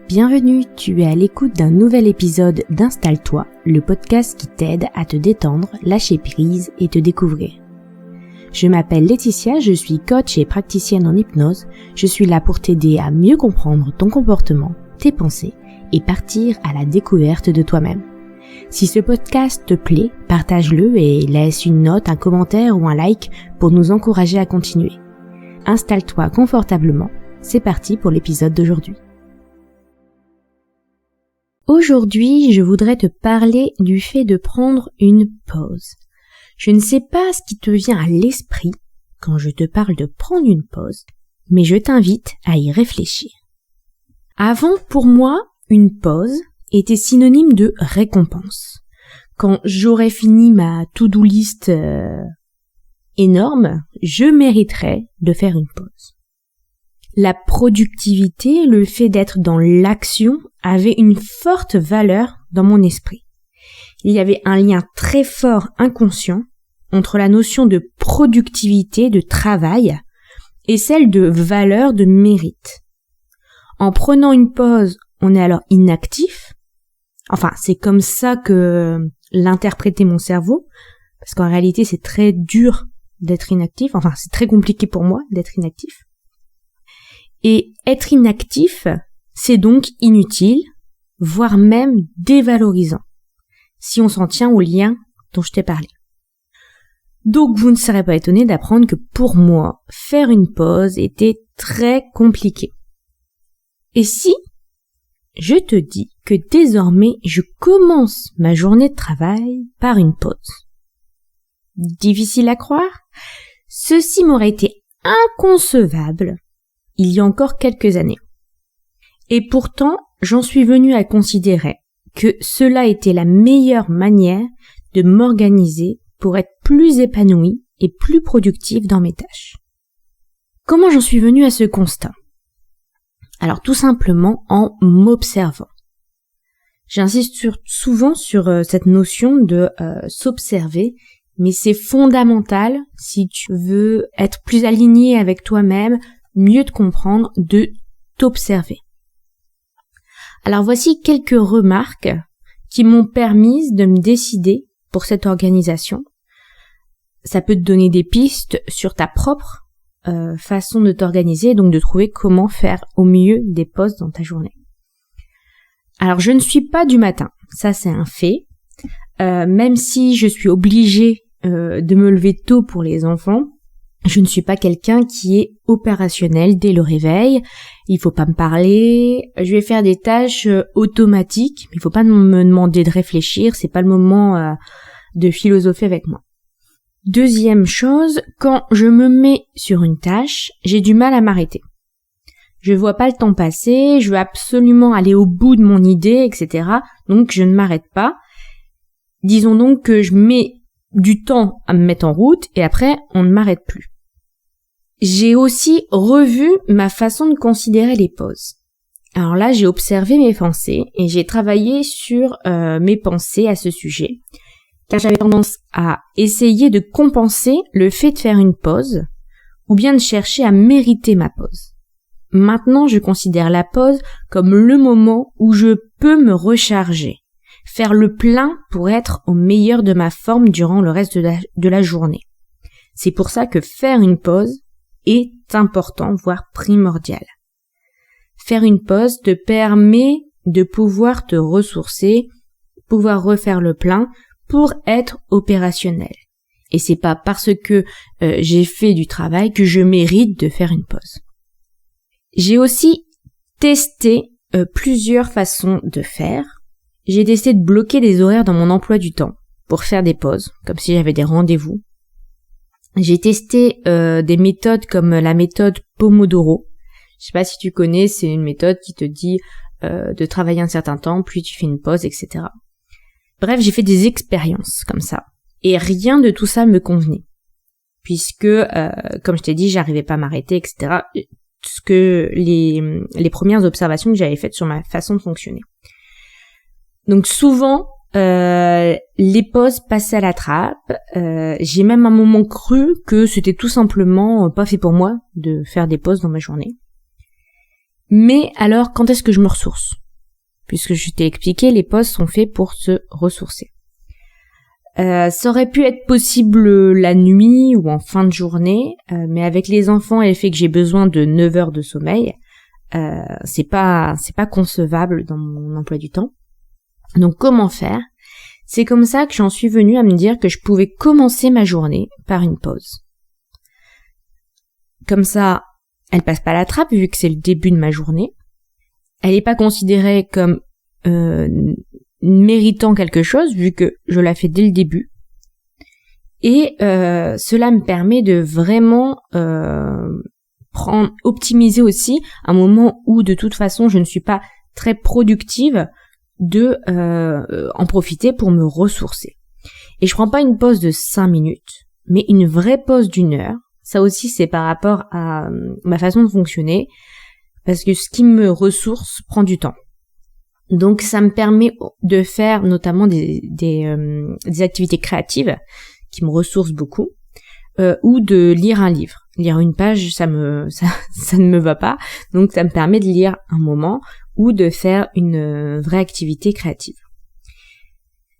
Bienvenue, tu es à l'écoute d'un nouvel épisode d'Installe-toi, le podcast qui t'aide à te détendre, lâcher prise et te découvrir. Je m'appelle Laetitia, je suis coach et praticienne en hypnose. Je suis là pour t'aider à mieux comprendre ton comportement, tes pensées et partir à la découverte de toi-même. Si ce podcast te plaît, partage-le et laisse une note, un commentaire ou un like pour nous encourager à continuer. Installe-toi confortablement, c'est parti pour l'épisode d'aujourd'hui. Aujourd'hui, je voudrais te parler du fait de prendre une pause. Je ne sais pas ce qui te vient à l'esprit quand je te parle de prendre une pause, mais je t'invite à y réfléchir. Avant, pour moi, une pause était synonyme de récompense. Quand j'aurais fini ma to-do list énorme, je mériterais de faire une pause. La productivité, le fait d'être dans l'action, avait une forte valeur dans mon esprit. Il y avait un lien très fort inconscient entre la notion de productivité, de travail, et celle de valeur, de mérite. En prenant une pause, on est alors inactif. Enfin, c'est comme ça que l'interprétait mon cerveau, parce qu'en réalité, c'est très dur d'être inactif. Enfin, c'est très compliqué pour moi d'être inactif. Et être inactif, c'est donc inutile, voire même dévalorisant, si on s'en tient au lien dont je t'ai parlé. Donc vous ne serez pas étonné d'apprendre que pour moi, faire une pause était très compliqué. Et si je te dis que désormais je commence ma journée de travail par une pause? Difficile à croire? Ceci m'aurait été inconcevable il y a encore quelques années. Et pourtant, j'en suis venue à considérer que cela était la meilleure manière de m'organiser pour être plus épanouie et plus productive dans mes tâches. Comment j'en suis venue à ce constat? Alors tout simplement en m'observant. J'insiste souvent sur cette notion de s'observer, mais c'est fondamental si tu veux être plus aligné avec toi-même, mieux te comprendre, de t'observer. Alors voici quelques remarques qui m'ont permis de me décider pour cette organisation. Ça peut te donner des pistes sur ta propre façon de t'organiser, donc de trouver comment faire au mieux des pauses dans ta journée. Alors je ne suis pas du matin, ça c'est un fait. Même si je suis obligée de me lever tôt pour les enfants, je ne suis pas quelqu'un qui est opérationnel dès le réveil. Il faut pas me parler. Je vais faire des tâches automatiques. Il faut pas me demander de réfléchir. C'est pas le moment de philosopher avec moi. Deuxième chose, quand je me mets sur une tâche, j'ai du mal à m'arrêter. Je vois pas le temps passer. Je veux absolument aller au bout de mon idée, etc. Donc je ne m'arrête pas. Disons donc que je mets du temps à me mettre en route et après on ne m'arrête plus. J'ai aussi revu ma façon de considérer les pauses. Alors là, j'ai observé mes pensées et j'ai travaillé sur mes pensées à ce sujet, car j'avais tendance à essayer de compenser le fait de faire une pause ou bien de chercher à mériter ma pause. Maintenant, je considère la pause comme le moment où je peux me recharger, faire le plein pour être au meilleur de ma forme durant le reste de la journée. C'est pour ça que faire une pause est important, voire primordial. Faire une pause te permet de pouvoir te ressourcer, pouvoir refaire le plein pour être opérationnel. Et c'est pas parce que j'ai fait du travail que je mérite de faire une pause. J'ai aussi testé plusieurs façons de faire. J'ai testé de bloquer des horaires dans mon emploi du temps pour faire des pauses, comme si j'avais des rendez-vous. J'ai testé des méthodes comme la méthode Pomodoro. Je sais pas si tu connais, c'est une méthode qui te dit de travailler un certain temps, puis tu fais une pause, etc. Bref, j'ai fait des expériences comme ça. Et rien de tout ça me convenait. Puisque, comme je t'ai dit, j'arrivais pas à m'arrêter, etc. Ce que les premières observations que j'avais faites sur ma façon de fonctionner. Donc souvent, les pauses passaient à la trappe. J'ai même un moment cru que c'était tout simplement pas fait pour moi de faire des pauses dans ma journée. Mais alors, quand est-ce que je me ressource? Puisque je t'ai expliqué, les pauses sont faits pour se ressourcer. Ça aurait pu être possible la nuit ou en fin de journée, mais avec les enfants et le fait que j'ai besoin de 9 heures de sommeil, c'est pas concevable dans mon emploi du temps. Donc comment faire? C'est comme ça que j'en suis venue à me dire que je pouvais commencer ma journée par une pause. Comme ça, elle passe pas à la trappe vu que c'est le début de ma journée. Elle n'est pas considérée comme méritant quelque chose vu que je la fais dès le début. Et cela me permet de vraiment optimiser aussi un moment où de toute façon je ne suis pas très productive, de en profiter pour me ressourcer. Et je prends pas une pause de 5 minutes, mais une vraie pause d'1 heure. Ça aussi c'est par rapport à ma façon de fonctionner, parce que ce qui me ressource prend du temps. Donc ça me permet de faire notamment des activités créatives qui me ressourcent beaucoup, ou de lire un livre. Lire une page, ça ne me va pas, donc ça me permet de lire un moment ou de faire une vraie activité créative.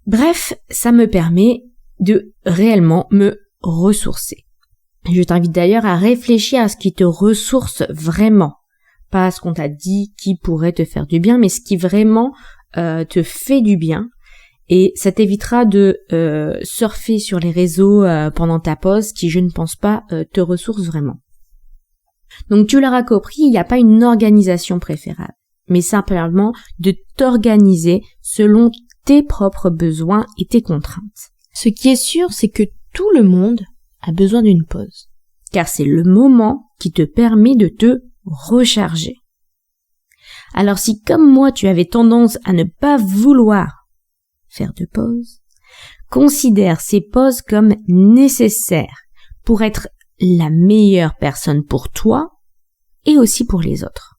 Bref, ça me permet de réellement me ressourcer. Je t'invite d'ailleurs à réfléchir à ce qui te ressource vraiment. Pas ce qu'on t'a dit qui pourrait te faire du bien, mais ce qui vraiment te fait du bien. Et ça t'évitera de surfer sur les réseaux pendant ta pause qui, je ne pense pas, te ressource vraiment. Donc tu l'auras compris, il n'y a pas une organisation préférable, mais simplement de t'organiser selon tes propres besoins et tes contraintes. Ce qui est sûr, c'est que tout le monde a besoin d'une pause, car c'est le moment qui te permet de te recharger. Alors si comme moi tu avais tendance à ne pas vouloir faire de pause, considère ces pauses comme nécessaires pour être la meilleure personne pour toi et aussi pour les autres.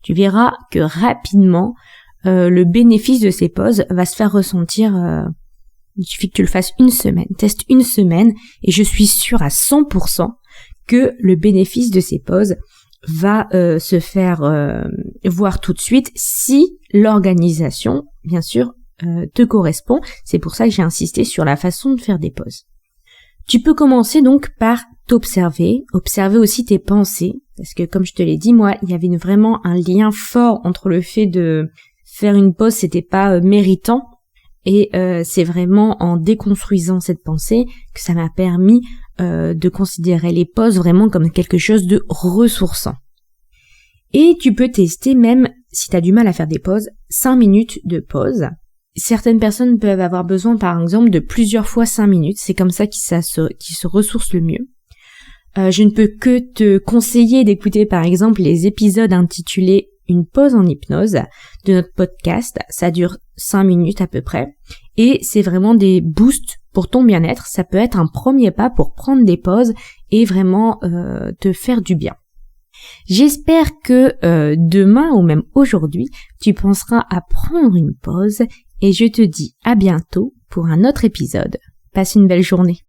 Tu verras que rapidement le bénéfice de ces pauses va se faire ressentir. Il suffit que tu le fasses 1 semaine, teste 1 semaine et je suis sûre à 100% que le bénéfice de ces pauses va se faire voir tout de suite si l'organisation, bien sûr, te correspond. C'est pour ça que j'ai insisté sur la façon de faire des pauses. Tu peux commencer donc par t'observer, observer aussi tes pensées, parce que comme je te l'ai dit, moi, il y avait vraiment un lien fort entre le fait de faire une pause, c'était pas méritant, et c'est vraiment en déconstruisant cette pensée que ça m'a permis de considérer les pauses vraiment comme quelque chose de ressourçant. Et tu peux tester même, si tu as du mal à faire des pauses, 5 minutes de pause. Certaines personnes peuvent avoir besoin par exemple de plusieurs fois 5 minutes, c'est comme ça qu'ils se ressourcent le mieux. Je ne peux que te conseiller d'écouter par exemple les épisodes intitulés « Une pause en hypnose » de notre podcast, ça dure 5 minutes à peu près, et c'est vraiment des boosts pour ton bien-être, ça peut être un premier pas pour prendre des pauses et vraiment te faire du bien. J'espère que demain ou même aujourd'hui, tu penseras à prendre une pause et je te dis à bientôt pour un autre épisode. Passe une belle journée.